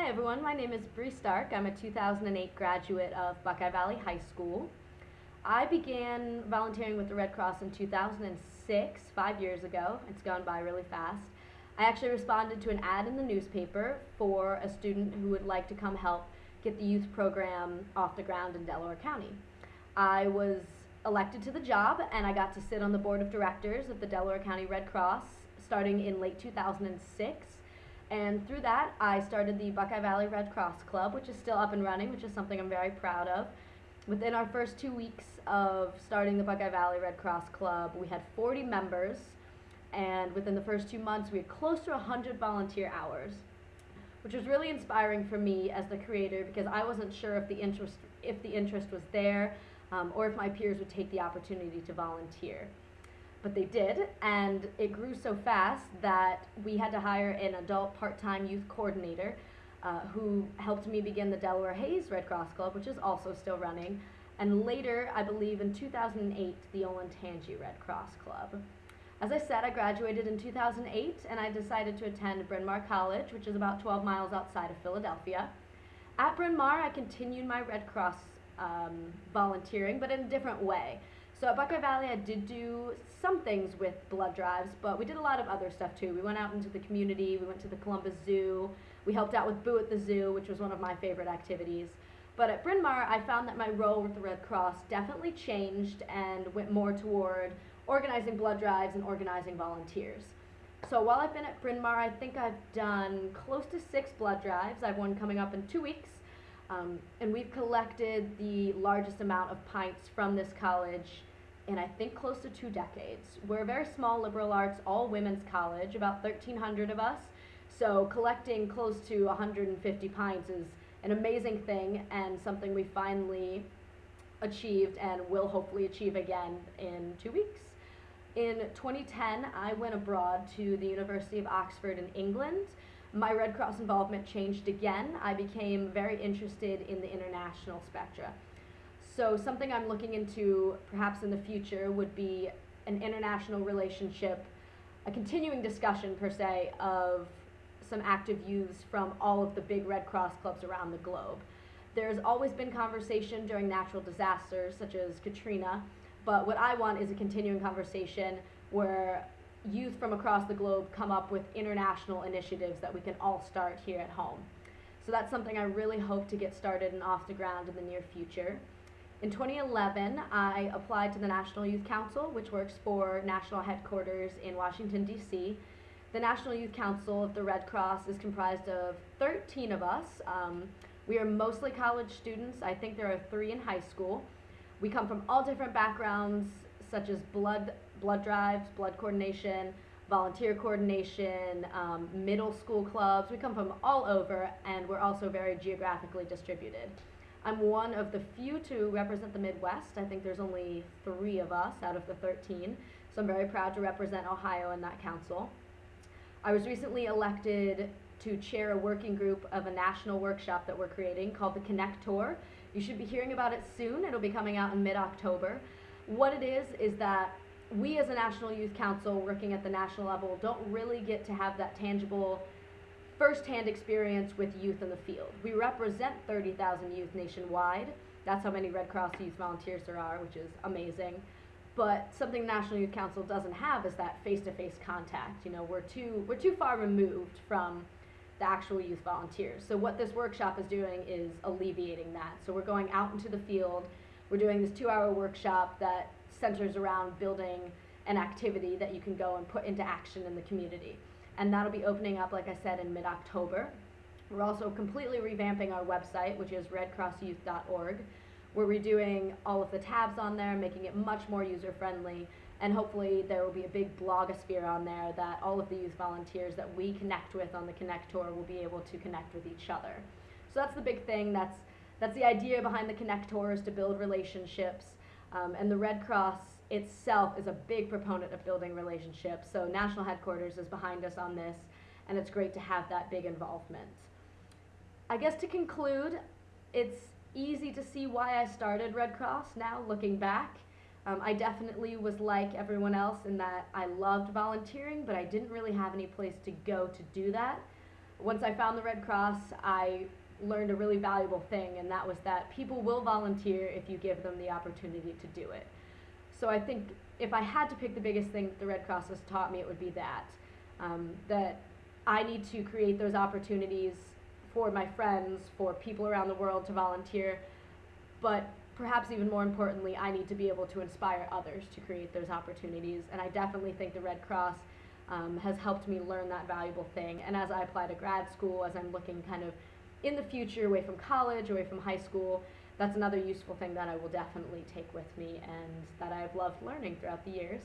Hi everyone, my name is Bree Stark. I'm a 2008 graduate of Buckeye Valley High School. I began volunteering with the Red Cross in 2006, 5 years ago. It's gone by really fast. I actually responded to an ad in the newspaper for a student who would like to come help get the youth program off the ground in Delaware County. I was elected to the job and I got to sit on the board of directors of the Delaware County Red Cross starting in late 2006. And through that, I started the Buckeye Valley Red Cross Club, which is still up and running, which is something I'm very proud of. Within our first 2 weeks of starting the Buckeye Valley Red Cross Club, we had 40 members, and within the first 2 months, we had close to 100 volunteer hours, which was really inspiring for me as the creator because I wasn't sure if the interest was there, or if my peers would take the opportunity to volunteer. But they did, and it grew so fast that we had to hire an adult part-time youth coordinator who helped me begin the Delaware Hayes Red Cross Club, which is also still running, and later, I believe in 2008, the Olentangy Red Cross Club. As I said, I graduated in 2008, and I decided to attend Bryn Mawr College, which is about 12 miles outside of Philadelphia. At Bryn Mawr, I continued my Red Cross volunteering, but in a different way. So at Buckeye Valley, I did do some things with blood drives, but we did a lot of other stuff too. We went out into the community, we went to the Columbus Zoo, we helped out with Boo at the Zoo, which was one of my favorite activities. But at Bryn Mawr, I found that my role with the Red Cross definitely changed and went more toward organizing blood drives and organizing volunteers. So while I've been at Bryn Mawr, I think I've done close to 6 blood drives. I have one coming up in 2 weeks. And we've collected the largest amount of pints from this college in I think close to 2 decades. We're a very small liberal arts, all women's college, about 1,300 of us. So collecting close to 150 pints is an amazing thing and something we finally achieved and will hopefully achieve again in 2 weeks. In 2010, I went abroad to the University of Oxford in England. My Red Cross involvement changed again. I became very interested in the international spectra. So something I'm looking into perhaps in the future would be an international relationship, a continuing discussion per se of some active youths from all of the big Red Cross clubs around the globe. There's always been conversation during natural disasters such as Katrina, but what I want is a continuing conversation where youth from across the globe come up with international initiatives that we can all start here at home. So that's something I really hope to get started and off the ground in the near future. In 2011, I applied to the National Youth Council, which works for national headquarters in Washington, D.C. The National Youth Council of the Red Cross is comprised of 13 of us. We are mostly college students. I think there are 3 in high school. We come from all different backgrounds, such as blood drives, blood coordination, volunteer coordination, middle school clubs. We come from all over, and we're also very geographically distributed. I'm one of the few to represent the Midwest. I think there's only 3 of us out of the 13, so I'm very proud to represent Ohio in that council. I was recently elected to chair a working group of a national workshop that we're creating called the Connect Tour. You should be hearing about it soon. It'll be coming out in mid-October. What it is that we as a National Youth Council working at the national level don't really get to have that tangible first-hand experience with youth in the field. We represent 30,000 youth nationwide. That's how many Red Cross youth volunteers there are, which is amazing. But something the National Youth Council doesn't have is that face-to-face contact. You know, we're too far removed from the actual youth volunteers. So what this workshop is doing is alleviating that. So we're going out into the field. We're doing this 2-hour workshop that centers around building an activity that you can go and put into action in the community. And that'll be opening up, like I said, in mid-October. We're also completely revamping our website, which is redcrossyouth.org. We're redoing all of the tabs on there, making it much more user-friendly, and hopefully there will be a big blogosphere on there that all of the youth volunteers that we connect with on the Connect Tour will be able to connect with each other. So that's the big thing. That's the idea behind the Connect Tour, is to build relationships. And the Red Cross itself is a big proponent of building relationships, so national headquarters is behind us on this, and it's great to have that big involvement. I guess to conclude, it's easy to see why I started Red Cross now, looking back. I definitely was like everyone else in that I loved volunteering, but I didn't really have any place to go to do that. once I found the Red Cross, I learned a really valuable thing, and that was that people will volunteer if you give them the opportunity to do it. So I think if I had to pick the biggest thing that the Red Cross has taught me, it would be that I need to create those opportunities for my friends, for people around the world to volunteer, but perhaps even more importantly, I need to be able to inspire others to create those opportunities. And I definitely think the Red Cross has helped me learn that valuable thing. And as I apply to grad school, as I'm looking kind of in the future, away from college, away from high school, that's another useful thing that I will definitely take with me and that I've loved learning throughout the years.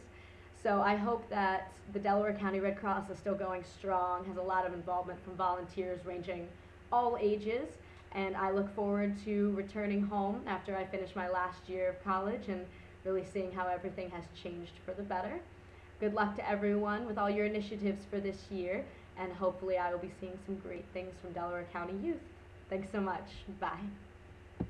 So I hope that the Delaware County Red Cross is still going strong, has a lot of involvement from volunteers ranging all ages, and I look forward to returning home after I finish my last year of college and really seeing how everything has changed for the better. Good luck to everyone with all your initiatives for this year, and hopefully I will be seeing some great things from Delaware County youth. Thanks so much. Bye.